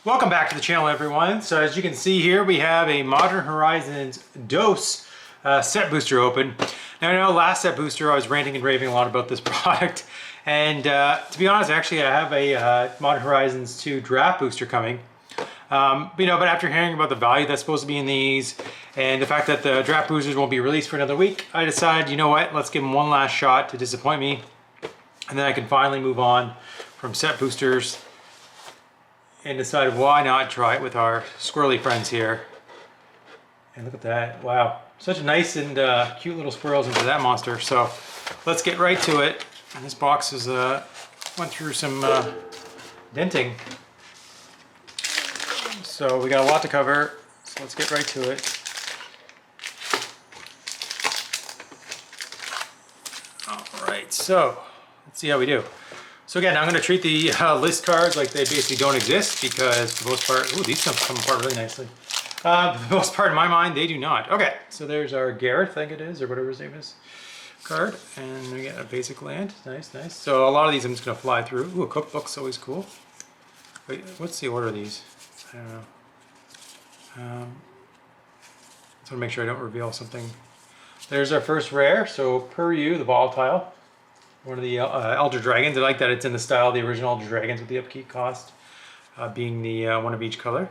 Welcome back to the channel, everyone. So as you can see here, we have a Modern Horizons DOS set booster open. Now I know last set booster I was ranting and raving a lot about this product, and to be honest, actually I have a Modern Horizons 2 draft booster coming. But after hearing about the value that's supposed to be in these, and the fact that the draft boosters won't be released for another week, I decided, you know what, let's give them one last shot to disappoint me, and then I can finally move on from set boosters and decided why not try it with our squirrely friends here. And look at that, wow. Such nice and cute little squirrels into that monster. So let's get right to it. And this box is went through some denting. So we got a lot to cover, so let's get right to it. All right, so let's see how we do. So again, I'm going to treat the list cards like they basically don't exist, because for the most part, ooh, these come apart really nicely. For the most part, in my mind, they do not. Okay, so there's our Gareth, I think it is, or whatever his name is, card. And we get a basic land. Nice, nice. So a lot of these I'm just going to fly through. Ooh, a cookbook's always cool. Wait, what's the order of these? I don't know. Just want to make sure I don't reveal something. There's our first rare. So Puryu, the volatile. One of the Elder Dragons. I like that it's in the style of the original Elder Dragons with the upkeep cost being the one of each color.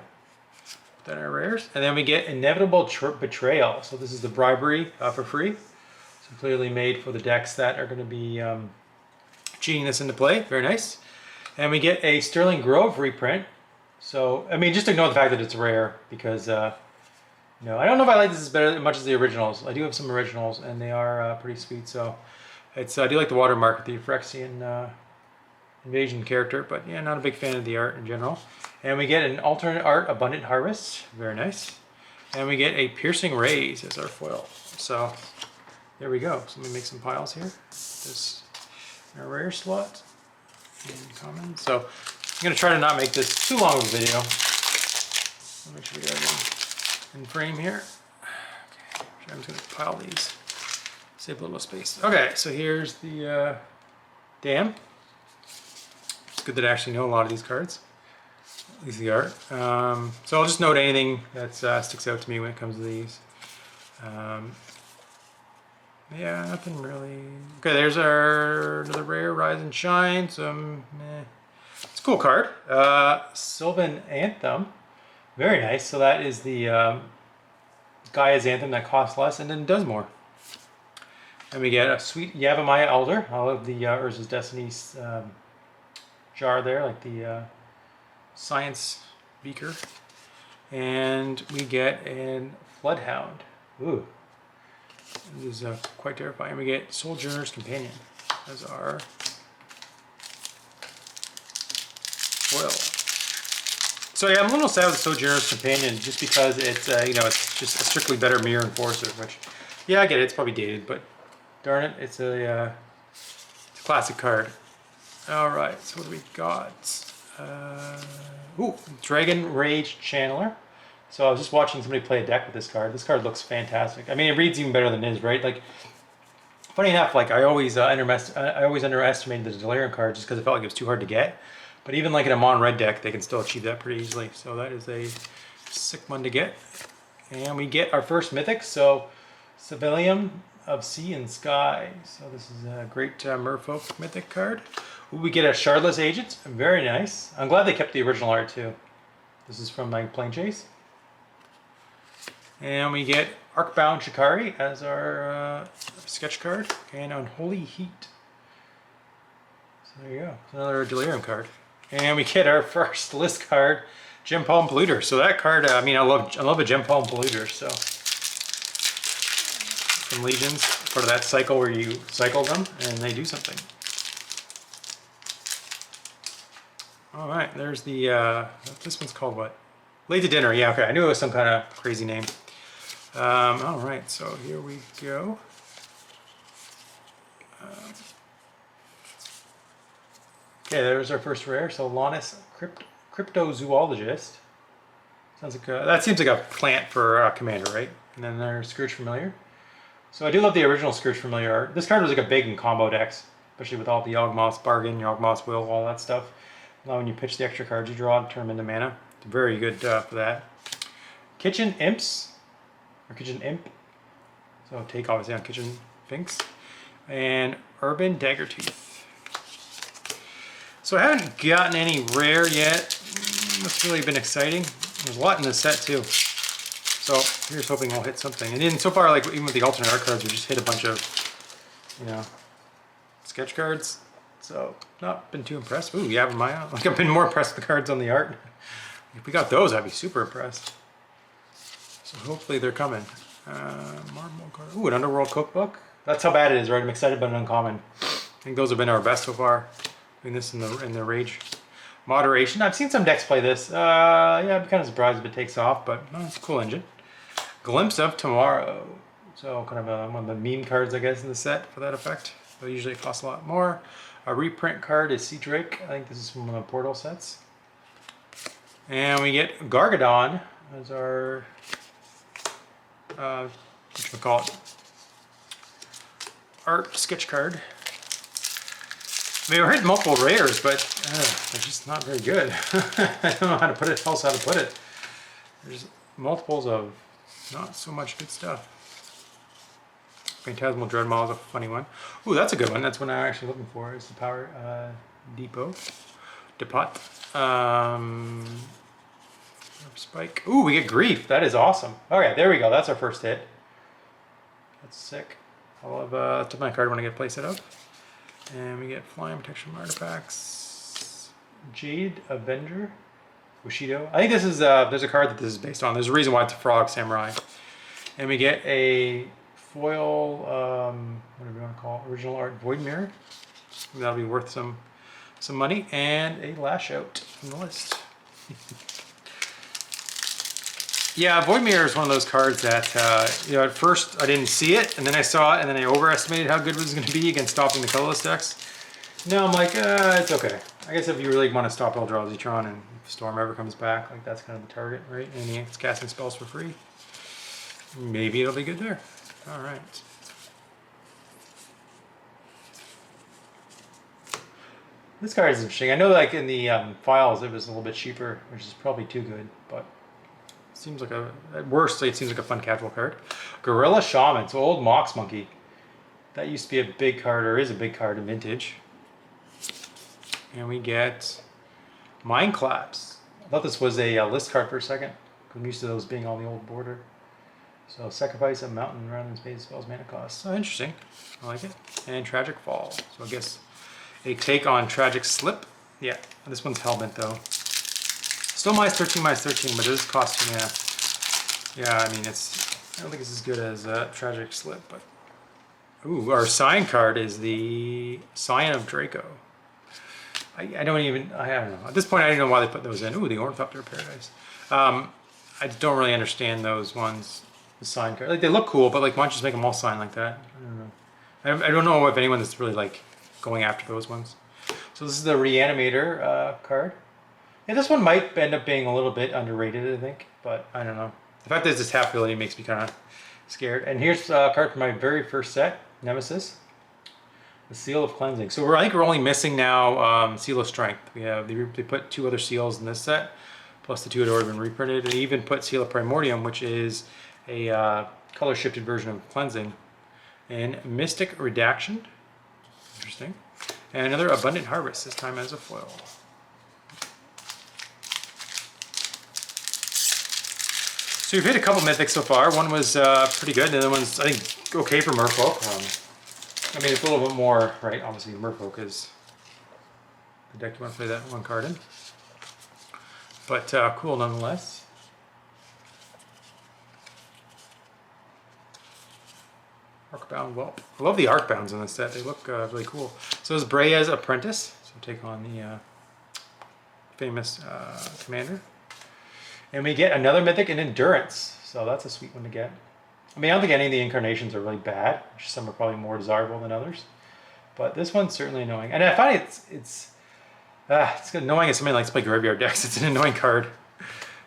Put that in our rares. And then we get Inevitable Betrayal. So this is the bribery for free. So clearly made for the decks that are going to be cheating this into play. Very nice. And we get a Sterling Grove reprint. So, I mean, just ignore the fact that it's rare, because, I don't know if I like this as much as the originals. I do have some originals, and they are pretty sweet, so it's, I do like the watermark with the Phyrexian invasion character, but yeah, not a big fan of the art in general. And we get an alternate art, Abundant Harvest, very nice. And we get a Piercing Rays as our foil. So, there we go. So let me make some piles here. This in our rare slot, and common. So, I'm going to try to not make this too long of a video. Make sure we got it in frame here. Okay, I'm just going to pile these. Save a little space. Okay, so here's the dam. It's good that I actually know a lot of these cards. At least the art. So I'll just note anything that sticks out to me when it comes to these. Yeah, nothing really. Okay, there's our another rare Rise and Shine. Some it's a cool card. Sylvan Anthem. Very nice. So that is the Gaia's Anthem that costs less and then does more. And we get a sweet Yavimaya Elder. I love the Urza's Destiny jar there, like the science beaker. And we get a Floodhound. Ooh. This is quite terrifying. We get Sojourner's Companion as our foil. So yeah, I'm a little sad with the Sojourner's Companion, just because it's it's just a strictly better Mirror Enforcer, which, yeah, I get it, it's probably dated, but darn it, it's a classic card. All right, so what do we got? Ooh, Dragon Rage Channeler. So I was just watching somebody play a deck with this card. This card looks fantastic. I mean, it reads even better than it is, right? Like, funny enough, like I always underestimated the Delirium card just because I felt like it was too hard to get. But even like in a Mon-Red deck, they can still achieve that pretty easily. So that is a sick one to get. And we get our first mythic. So Civilium of Sea and Sky. So this is a great Merfolk mythic card. We get a Shardless Agent. Very nice. I'm glad they kept the original art too. This is from like Plane Chase. And we get Arcbound Shikari as our sketch card. And Unholy Heat. So there you go. Another Delirium card. And we get our first list card, Gem-Palm Polluter. So that card, I mean, I love a Gem-Palm Polluter. So from Legions, part of that cycle where you cycle them and they do something. All right, there's the this one's called what? Late to Dinner. Yeah, okay. I knew it was some kind of crazy name. All right, so here we go. Okay, there's our first rare. So Lonis Cryptozoologist. Sounds like that seems like a plant for Commander, right? And then there's Scourge Familiar. So I do love the original Scourge Familiar art. This card was like a big in combo decks, especially with all the Yawgmoth's Bargain, Yawgmoth's Will, all that stuff. Now when you pitch the extra cards you draw to turn them into mana. Very good for that. Kitchen Imps, or Kitchen Imp. So take obviously on Kitchen Finks. And Urban Daggertooth. So I haven't gotten any rare yet. That's really been exciting. There's a lot in this set too. So here's hoping we'll hit something. And then so far, like even with the alternate art cards, we just hit a bunch of, you know, sketch cards. So not been too impressed. Ooh, yeah, like I've been more impressed with the cards on the art. If we got those, I'd be super impressed. So hopefully they're coming. Marble card. Ooh, an Underworld Cookbook. That's how bad it is, right? I'm excited about an uncommon. I think those have been our best so far. Doing this in the Rage. Moderation. I've seen some decks play this. Yeah, I'm kind of surprised if it takes off, but no, it's a cool engine. Glimpse of Tomorrow. So kind of one of the meme cards, I guess, in the set for that effect. But usually it costs a lot more. A reprint card is Sea Drake. I think this is from one of the Portal sets. And we get Gargadon as our, whatchamacallit, art sketch card. I mean, we're hitting multiple rares, but they're just not very good. I don't know how to put it, else how to put it. There's multiples of not so much good stuff. Phantasmal Dreadmaw is a funny one. Ooh, that's a good one. That's what I'm actually looking for, is the Power Depot. Spike. Ooh, we get Grief. That is awesome. Okay, there we go. That's our first hit. That's sick. I love to my card when I get playset of. And we get Flying Protection Artifacts. Jade Avenger. Bushido. I think this is, there's a card that this is based on. There's a reason why it's a Frog Samurai. And we get a foil, whatever you want to call it, original art Void Mirror. That'll be worth some money. And a Lash Out from the list. Yeah, Void Mirror is one of those cards that, you know, at first I didn't see it, and then I saw it, and then I overestimated how good it was going to be against stopping the colorless decks. Now I'm like, it's okay. I guess if you really want to stop Eldrazi-tron and if Storm ever comes back, like that's kind of the target, right? And it's casting spells for free. Maybe it'll be good there. All right. This card is interesting. I know like in the files it was a little bit cheaper, which is probably too good, but seems like at worst it seems like a fun casual card. Gorilla Shaman, so old Mox Monkey. That used to be a big card, or is a big card in Vintage. And we get Mind Collapse. I thought this was a list card for a second. I'm used to those being on the old border. So sacrifice a mountain rather than space spells mana cost. So interesting. I like it. And Tragic Fall. So I guess a take on Tragic Slip. Yeah, this one's Hellbent though. Still -13, -13, but it does cost you mana. Yeah, I mean I don't think it's as good as Tragic Slip, but ooh, our sign card is the Scion of Draco. I don't know. At this point, I don't know why they put those in. Ooh, the Ornithopter of Paradise. I don't really understand those ones, the sign card. Like, they look cool, but like, why don't you just make them all sign like that? I don't know. I don't know if anyone is really like going after those ones. So this is the Reanimator card. Yeah, this one might end up being a little bit underrated, I think, but I don't know. The fact that it's this half ability makes me kind of scared. And here's a card from my very first set, Nemesis. The Seal of Cleansing. So I think we're only missing now Seal of Strength. We have they put 2 other seals in this set, plus the 2 had already been reprinted. And they even put Seal of Primordium, which is a color shifted version of Cleansing, and Mystic Redaction. Interesting. And another Abundant Harvest, this time as a foil. So we've hit a couple mythics so far. One was pretty good, the other one's I think okay for Merfolk. I mean, it's a little bit more, right? Obviously, Merfolk is the deck you want to play that one card in. But cool nonetheless. Arcbound Whelp. I love the Arcbounds in this set. They look really cool. So it's Breya's Apprentice. So take on the famous commander. And we get another mythic in Endurance. So that's a sweet one to get. I mean, I don't think any of the incarnations are really bad. Some are probably more desirable than others. But this one's certainly annoying. And I find it's annoying if somebody likes to play graveyard decks. It's an annoying card.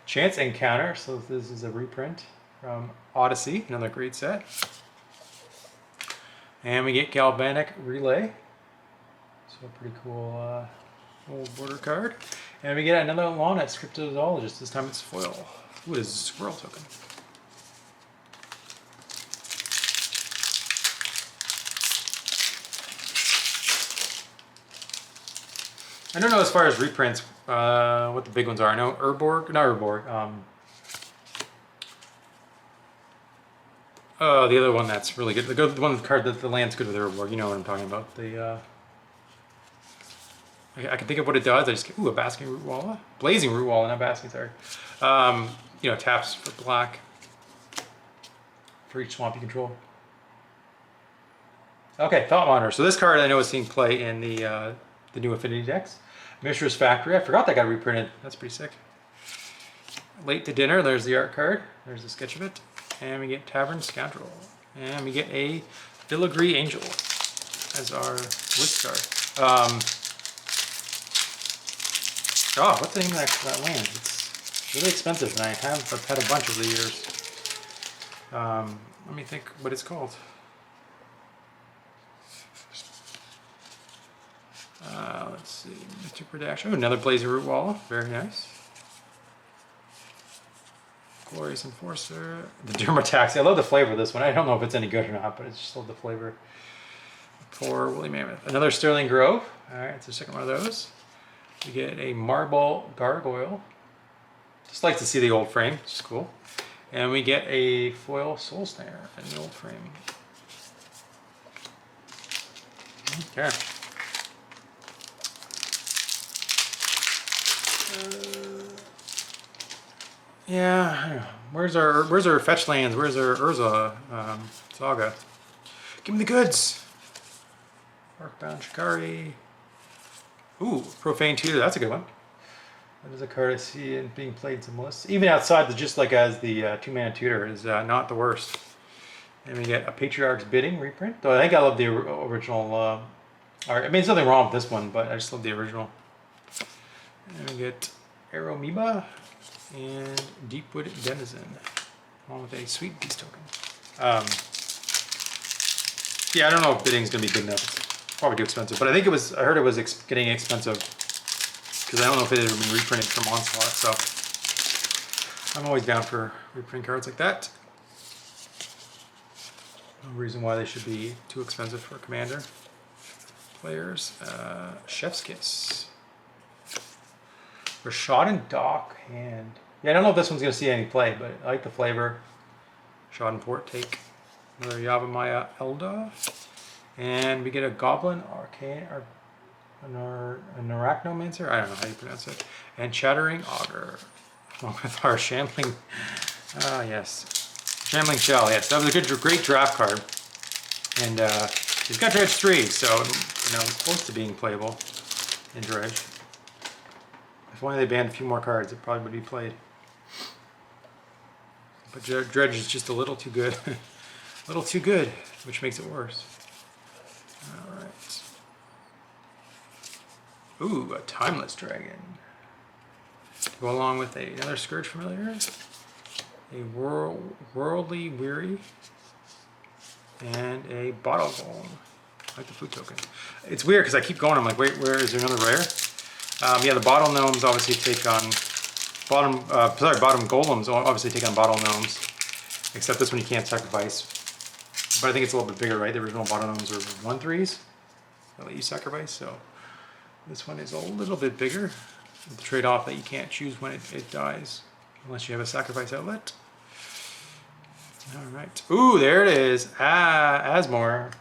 Chance Encounter. So this is a reprint from Odyssey, another great set. And we get Galvanic Relay. So a pretty cool old border card. And we get another Lana Cryptozoologist. This time it's foil. Ooh, it is a squirrel token. I don't know as far as reprints what the big ones are. I know Urborg, not Urborg. Oh, the other one that's really good. The one card that the land's good with Urborg. You know what I'm talking about. The I can think of what it does. I just get, ooh, a Basking Root Walla, Blazing Root Walla, not Basking. Sorry. You know, taps for black for each swamp you control. Okay, Thought Monitor. So this card I know is seeing play in the new Affinity decks. Mishra's Factory. I forgot that got reprinted. That's pretty sick. Late to Dinner. There's the art card. There's a sketch of it. And we get Tavern Scoundrel. And we get a Filigree Angel as our list card. Oh, what's the name of that land? It's really expensive, and I've had a bunch over the years. Let me think what it's called. Let's see, Mystic Redaction. Oh, another Blazing Root Walla. Very nice. Glorious Enforcer. The Dermotaxi. I love the flavor of this one. I don't know if it's any good or not, but I just love the flavor. Poor Woolly Mammoth. Another Sterling Grove. Alright, it's the second one of those. We get a Marble Gargoyle. Just like to see the old frame, which is cool. And we get a foil Soul Snare in the old frame. Okay. Yeah, I don't know. Where's our fetch lands? Where's our Urza Saga? Give me the goods. Arcbound Shikari. Ooh, Profane Tutor, that's a good one. That is a card I see in being played in some lists. Even outside, just like as the 2-mana tutor is not the worst. And we get a Patriarch's Bidding reprint. Though I think I love the original art. I mean, there's nothing wrong with this one, but I just love the original. And we get Aeromoeba and Deepwood Denizen, along with a Sweet Beast token. Yeah, I don't know if bidding's gonna be good enough. It's probably too expensive, but I think it was. I heard it was getting expensive because I don't know if it had been reprinted from Onslaught. So I'm always down for reprint cards like that. No reason why they should be too expensive for Commander players. Chef's Kiss. Rashadan Dock Hand. Yeah, I don't know if this one's going to see any play, but I like the flavor. Schadenport take. Another Yavimaya Elda. And we get a Goblin Arcane, or an Arachnomancer? I don't know how you pronounce it. And Chattering Augur. Along with our Shambling. Ah, yes. Shambling Shell, yes. That was a great draft card. And he's got Dredge 3, so, you know, it's close to being playable in Dredge. If only they banned a few more cards, it probably would be played. But Dredge is just a little too good. A little too good, which makes it worse. Alright. Ooh, a Timeless Dragon. To go along with another Scourge Familiar. A Worldly Weary. And a Bottle Golem. I like the food token. It's weird because I keep going, I'm like, wait, where is there another rare? Yeah, the Bottle Gnomes obviously take on bottom golems obviously take on Bottle Gnomes, except this one you can't sacrifice. But I think it's a little bit bigger, right? The original Bottle Gnomes are 1/3s that let you sacrifice, so this one is a little bit bigger. With the trade-off that you can't choose when it dies, unless you have a sacrifice outlet. All right. Ooh, there it is. Asmore.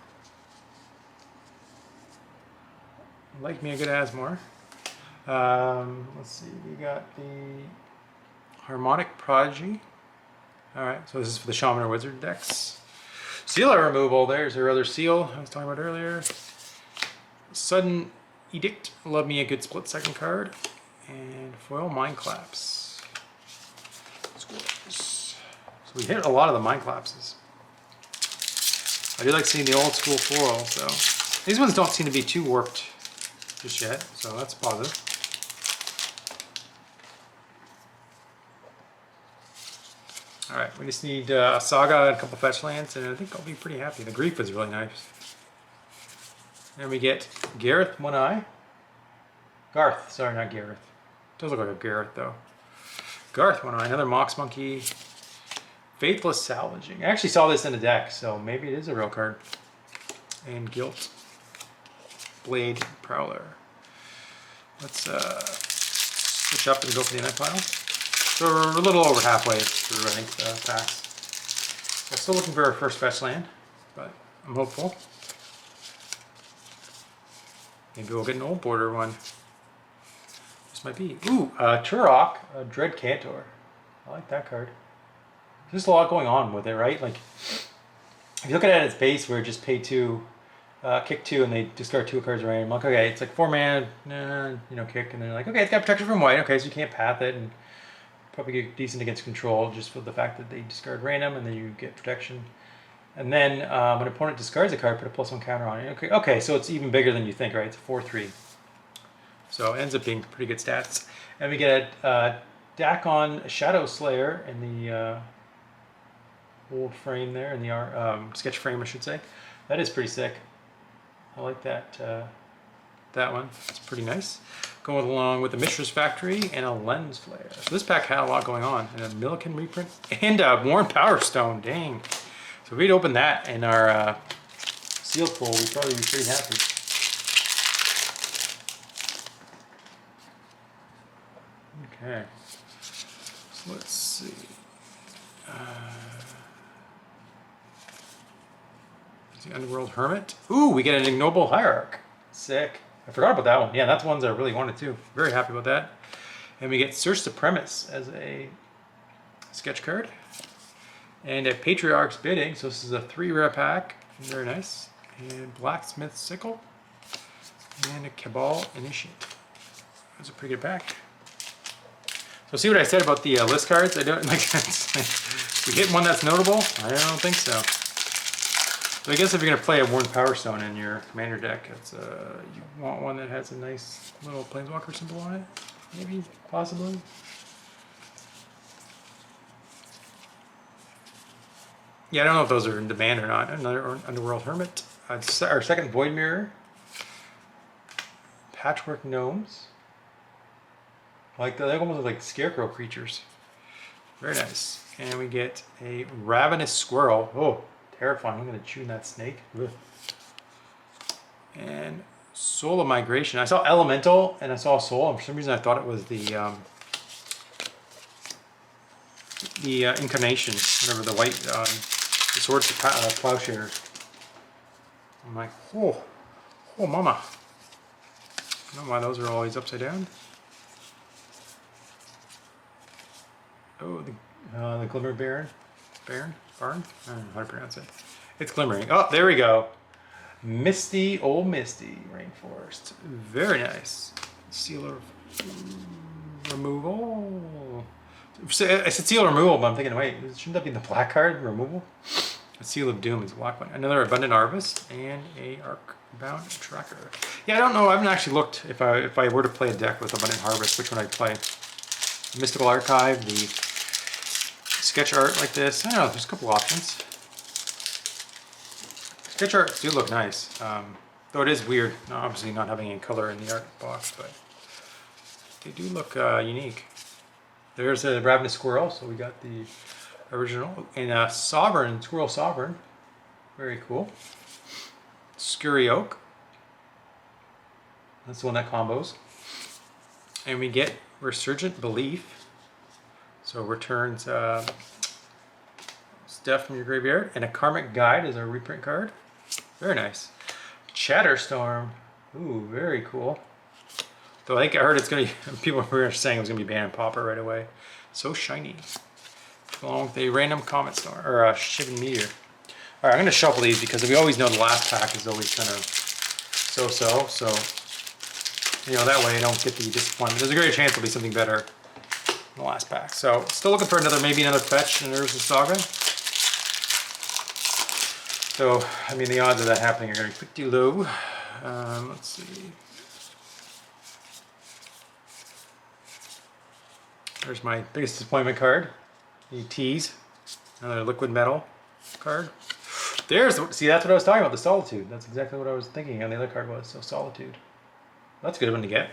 I like me a good Asmore. Let's see, we got the Harmonic Prodigy. Alright, so this is for the Shaman or Wizard decks. Sealer removal, there's our other seal I was talking about earlier. Sudden Edict, love me a good split second card. And Foil Mind Collapse. So we hit a lot of the Mind Collapses. I do like seeing the old school foil, so these ones don't seem to be too warped just yet, so that's positive. Alright, we just need a Saga and a couple fetch lands, and I think I'll be pretty happy. The Grief is really nice. And we get Gareth One Eye. Garth, sorry, not Gareth. Does look like a Gareth though. Garth went on another Mox Monkey. Faithless Salvaging. I actually saw this in a deck, so maybe it is a real card. And Guilt. Blade Prowler. Let's switch up and go for the end pile. So we're a little over halfway through, I think, the packs. We're still looking for our first fetch land, but I'm hopeful. Maybe we'll get an old border one. This might be. Ooh, Turok, Dread Cantor. I like that card. There's a lot going on with it, right? Like, if you look at it at its base, where it just pay 2, kick 2, and they discard 2 cards random. Like, okay, it's like 4 mana, you know, kick, and then like, okay, it's got protection from white. Okay, so you can't path it, and probably get decent against control just for the fact that they discard random, and then you get protection. And then when an opponent discards a card, put a +1 counter on it. Okay, so it's even bigger than you think, right? It's a 4/3. So it ends up being pretty good stats. And we get a Dakon Shadow Slayer in the old frame there, in the sketch frame, I should say. That is pretty sick. I like that that one. It's pretty nice. Going along with the Mishra's Factory and a Lens Flare. So this pack had a lot going on. And a Milliken reprint and a Worn Power Stone. Dang. So if we'd opened that in our sealed pool, we'd probably be pretty happy. Okay. So let's see. The Underworld Hermit. Ooh, we get an Ignoble Hierarch. Sick. I forgot about that one. Yeah, that's the ones I really wanted too. Very happy about that. And we get Search Supremus as a sketch card. And a Patriarch's Bidding. So this is a 3 rare pack. Very nice. And Blacksmith Sickle. And a Cabal Initiate. That's a pretty good pack. So see what I said about the list cards? I don't like. We hit one that's notable? I don't think so. So I guess if you're gonna play a Worn Power Stone in your commander deck, it's you want one that has a nice little Planeswalker symbol on it, maybe, possibly. Yeah, I don't know if those are in demand or not. Another Underworld Hermit, our second Void Mirror, Patchwork Gnomes. Like they almost look like scarecrow creatures. Very nice. And we get a Ravenous Squirrel. Oh, terrifying. I'm gonna chew that snake. Ugh. And Soul of Migration. I saw Elemental and I saw Soul, and for some reason I thought it was the Incarnation, whatever, the white the Swords of Plowshares. I'm like, oh mama. I don't know why those are always upside down. Oh, the Glimmer Barn? I don't know how to pronounce it. It's glimmering. Oh, there we go. Misty, old Misty Rainforest. Very nice. Seal of Removal. I said Seal of Removal, but I'm thinking, wait, shouldn't that be the black card, Removal? A Seal of Doom is a black one. Another Abundant Harvest and a Arcbound Tracker. Yeah, I don't know. I haven't actually looked if I were to play a deck with Abundant Harvest, which one I'd play. Mystical Archive, the sketch art like this. I don't know, there's a couple options. Sketch arts do look nice, though it is weird, obviously not having any color in the art box, but they do look unique. There's a Ravenous Squirrel, so we got the original, and a Sovereign, Squirrel Sovereign, very cool. Scurry Oak, that's the one that combos. And we get Resurgent Belief. So returns stuff from your graveyard, and a Karmic Guide is our reprint card. Very nice. Chatterstorm. Ooh, very cool. Though I think I heard it's gonna be, people were saying it was gonna be banned Pauper right away. So shiny. Along with a random Comet Storm, or a Shivan Meteor. Alright, I'm gonna shuffle these because we always know the last pack is always kind of so you know, that way I don't get the disappointment. There's a great chance there'll be something better in the last pack. So still looking for maybe another fetch in Urza's Saga. So I mean the odds of that happening are going to be pretty low. Let's see. There's my biggest disappointment card. The Tease, another Liquid Metal card. See, that's what I was talking about, the Solitude. That's exactly what I was thinking on the other card was. So Solitude. That's a good one to get.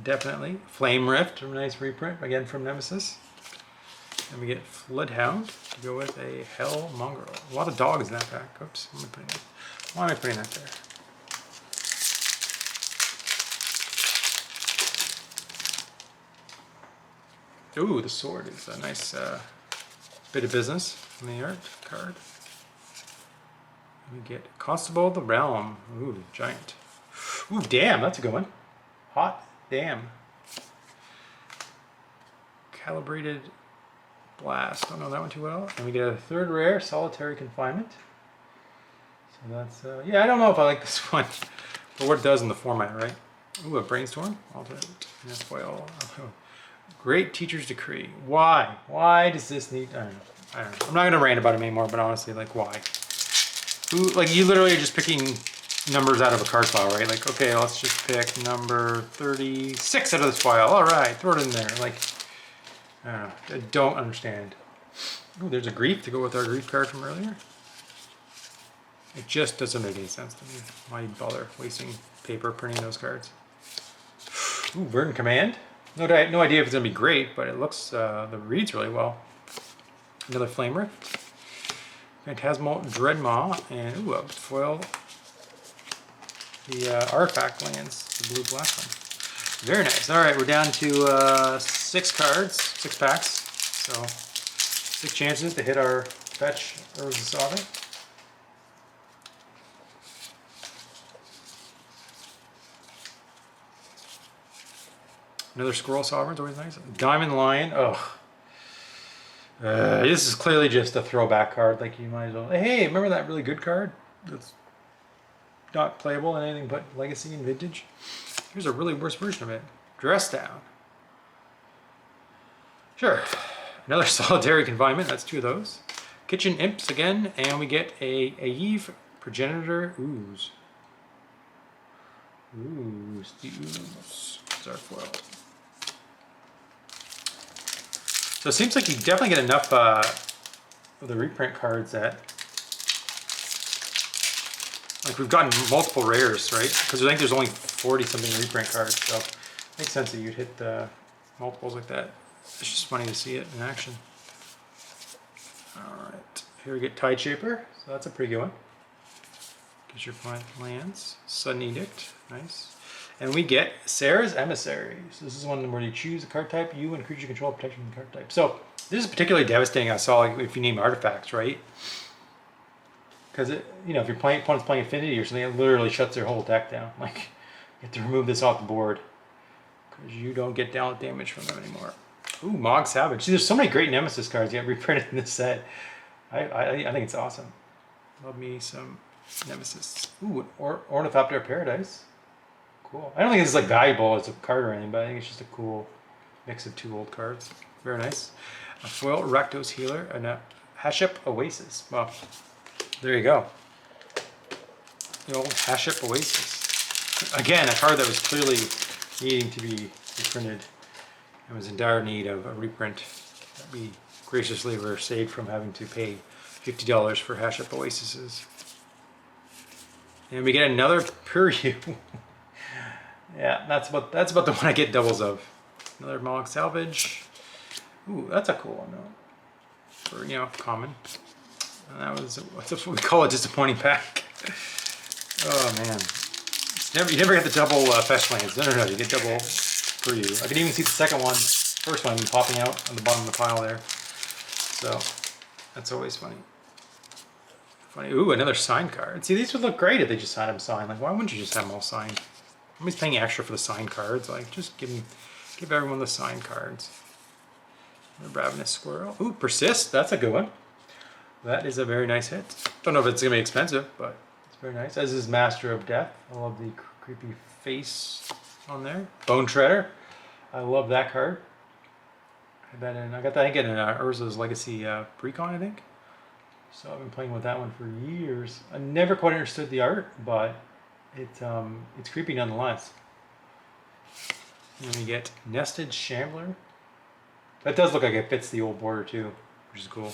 definitely. Flame Rift, a nice reprint, again from Nemesis. And we get Floodhound to go with a Hell Mongrel. A lot of dogs in that pack. Oops, why am I putting that there? Ooh, the sword is a nice bit of business on the art card. We get Constable of the Realm. Ooh, giant. Ooh, damn, that's a good one. Hot damn. Calibrated Blast. Don't know that one too well. And we get a third rare, Solitary Confinement. So that's, yeah, I don't know if I like this one, but what it does in the format, right? Ooh, a Brainstorm. Alternate. And a foil. Great Teacher's Decree. Why? Why does this need, I don't know. I'm not going to rant about it anymore, but honestly, like, why? Ooh, like, you literally are just picking numbers out of a card file, right? Like, okay, let's just pick number 36 out of this file. All right, throw it in there. Like, I don't know. I don't understand. Ooh, there's a Grief to go with our Grief card from earlier. It just doesn't make any sense to me. Why bother wasting paper printing those cards? Ooh, Verdant Command. No idea if it's going to be great, but it looks, the reads really well. Another Flame Rift. Phantasmal Dreadmaw, and ooh, a foil. The Artifact lands, the blue black one. Very nice. All right, we're down to 6 cards, 6 packs. So 6 chances to hit our fetch Urza Saga. Another Squirrel Sovereign's always nice. Diamond Lion. Ugh. This is clearly just a throwback card. Like, you might as well. Hey, remember that really good card that's not playable in anything but Legacy and Vintage? Here's a really worse version of it. Dress Down. Sure. Another Solitary Confinement. That's 2 of those. Kitchen Imps again, and we get a Eve Progenitor Ooze. Ooze, the Ooze. It's our foil. So it seems like you definitely get enough of the reprint cards that, like, we've gotten multiple rares, right? Because I think there's only 40 something reprint cards, so it makes sense that you'd hit multiples like that. It's just funny to see it in action. All right, here we get Tideshaper, so that's a pretty good one. Gives your opponent lands. Sudden Edict, nice. And we get Serra's Emissary. So this is one where you choose a card type, you and creature you control protection from the card type. So this is particularly devastating. I saw, like, if you name artifacts, right? Because if your opponent's playing Affinity or something, it literally shuts their whole deck down. Like, you have to remove this off the board because you don't get down damage from them anymore. Ooh, Mog Savage. See, there's so many great Nemesis cards you have reprinted in this set. I think it's awesome. Love me some Nemesis. Ooh, Ornithopter of Paradise. Cool. I don't think this is, like, valuable as a card or anything, but I think it's just a cool mix of 2 old cards. Very nice. A foil Rakdos Healer and a Hashep Oasis. Well, there you go. The old Hashep Oasis. Again, a card that was clearly needing to be reprinted and was in dire need of a reprint that we graciously were saved from having to pay $50 for Hashep Oases. And we get another Puryu. Yeah, that's about the one I get doubles of. Another Mog Salvage. Ooh, that's a cool one though. For, common. And that was what we call a disappointing pack. Oh man, you never get the double fetch lands. No, you get double for you. I can even see the first one popping out on the bottom of the pile there. So that's always funny. Ooh, another signed card. See, these would look great if they just had them signed. Like, why wouldn't you just have them all signed? Nobody's paying extra for the signed cards. Like, just give everyone the signed cards. The Ravenous Squirrel. Ooh, Persist. That's a good one. That is a very nice hit. Don't know if it's gonna be expensive, but it's very nice. As is Master of Death. I love the creepy face on there. Bone Treader. I love that card. I got that, I think, in Urza's Legacy Precon, I think. So I've been playing with that one for years. I never quite understood the art, but it's creepy nonetheless. And then we get Nested Shambler. That does look like it fits the old border too, which is cool.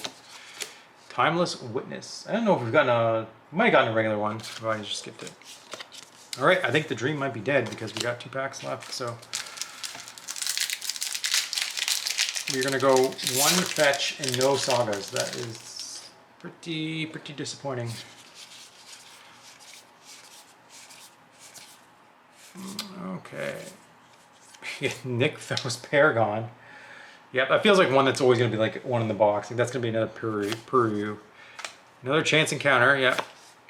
Timeless Witness. I don't know if we might have gotten a regular one, but I just skipped it. All right, I think the dream might be dead because we got 2 packs left. So we're gonna go one fetch and no sagas. That is pretty disappointing. Okay. Nick, that was Paragon. Yep, that feels like one that's always gonna be like one in the box. I think that's gonna be another Puryu. Another chance encounter, yep.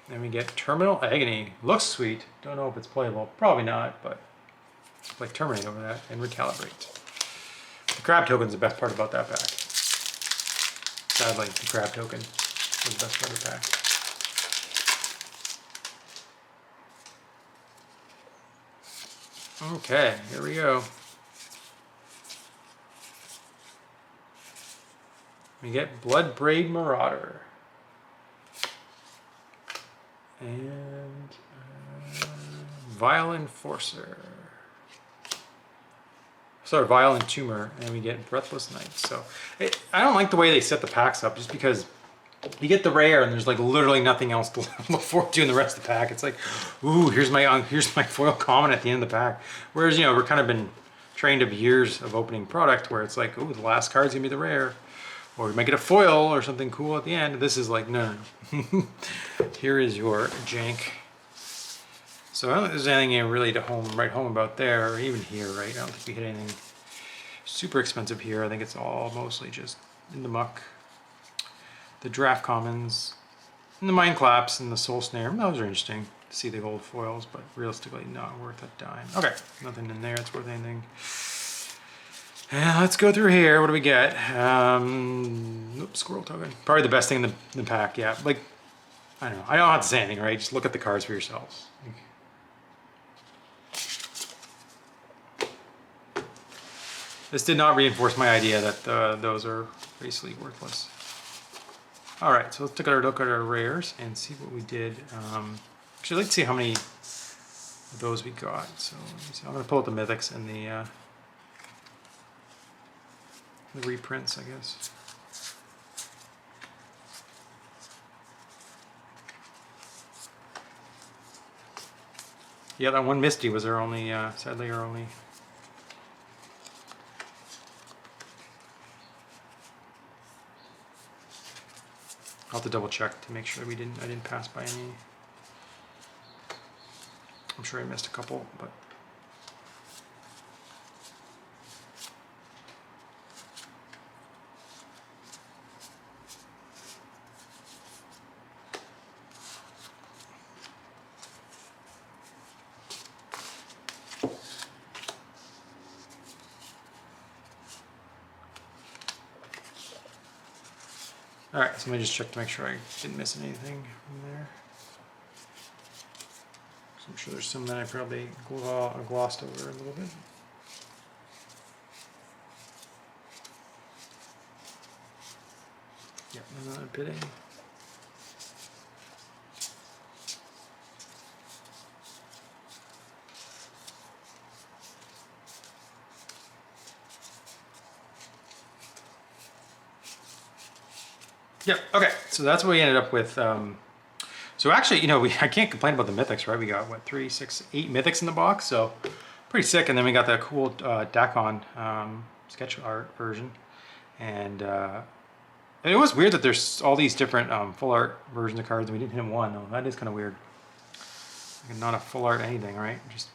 Then we get Terminal Agony. Looks sweet. Don't know if it's playable. Probably not, but like terminate over that and recalibrate. The crab token's the best part about that pack. Sadly, the crab token was the best part of the pack. Okay, here we go. We get Bloodbraid Marauder. And Vile Enforcer. Sorry, Vile Entomber, and we get Breathless Knight. So I don't like the way they set the packs up, just because you get the rare and there's like literally nothing else to look forward to in the rest of the pack. It's like, ooh, here's my foil common at the end of the pack. Whereas, you know, we're kind of been trained of years of opening product where it's like, ooh, the last card's gonna be the rare. Or we might get a foil or something cool at the end. This is like, no. Here is your jank. So I don't think there's anything really to write home about there, or even here, right? I don't think we hit anything super expensive here. I think it's all mostly just in the muck. The draft commons, and the mind claps, and the soul snare. Those are interesting to see the gold foils, but realistically not worth a dime. Okay, nothing in there that's worth anything. Let's go through here. What do we get? Oops, squirrel token. Probably the best thing in the pack. Yeah, like, I don't know. I don't have to say anything, right? Just look at the cards for yourselves. This did not reinforce my idea that those are basically worthless. All right, so let's take a look at our rares and see what we did. Actually, let's see how many of those we got. So let me see. I'm going to pull up the mythics and the reprints, I guess. Yeah, that one Misty was our only, sadly, our only. I'll have to double check to make sure I didn't pass by any. I'm sure I missed a couple, but. All right, so let me just check to make sure I didn't miss anything from there. So I'm sure there's some that I probably glossed over a little bit. Yep, another bidding. Yep. Okay. So that's what we ended up with. So actually, you know, I can't complain about the mythics, right? We got what, 3, 6, 8 mythics in the box, so pretty sick. And then we got that cool Dakon sketch art version, and it was weird that there's all these different full art versions of cards, and we didn't hit one. Oh, that is kind of weird. Like not a full art anything, right? Just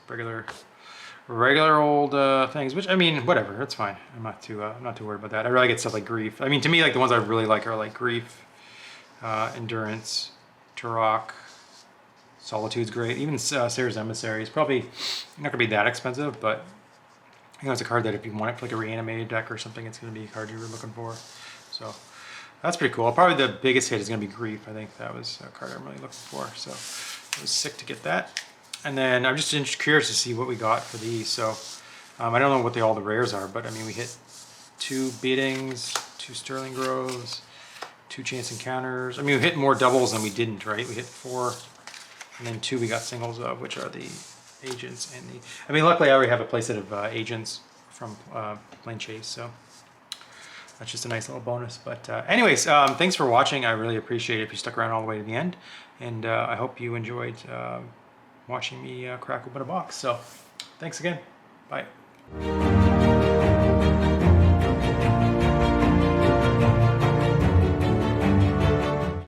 regular old things, which I mean, whatever, it's fine. I'm not too worried about that. I really get stuff like Grief. I mean, to me, like the ones I really like are like Grief, Endurance, Turok, Solitude's great. Even Sarah's Emissary is probably not gonna be that expensive, but you know, it's a card that if you want it for like a reanimated deck or something, it's gonna be a card you were looking for. So that's pretty cool. Probably the biggest hit is gonna be Grief. I think that was a card I'm really looking for. So it was sick to get that. And then I'm just curious to see what we got for these. So I don't know what all the rares are, but I mean, we hit 2 beatings, 2 Sterling Groves, 2 chance encounters. I mean, we hit more doubles than we didn't, right? We hit 4, and then 2 we got singles of, which are the agents and the. I mean, luckily I already have a playset of agents from Plane Chase, so that's just a nice little bonus. But anyways, thanks for watching. I really appreciate it if you stuck around all the way to the end, and I hope you enjoyed. Watching me crack open a box. So thanks again. Bye.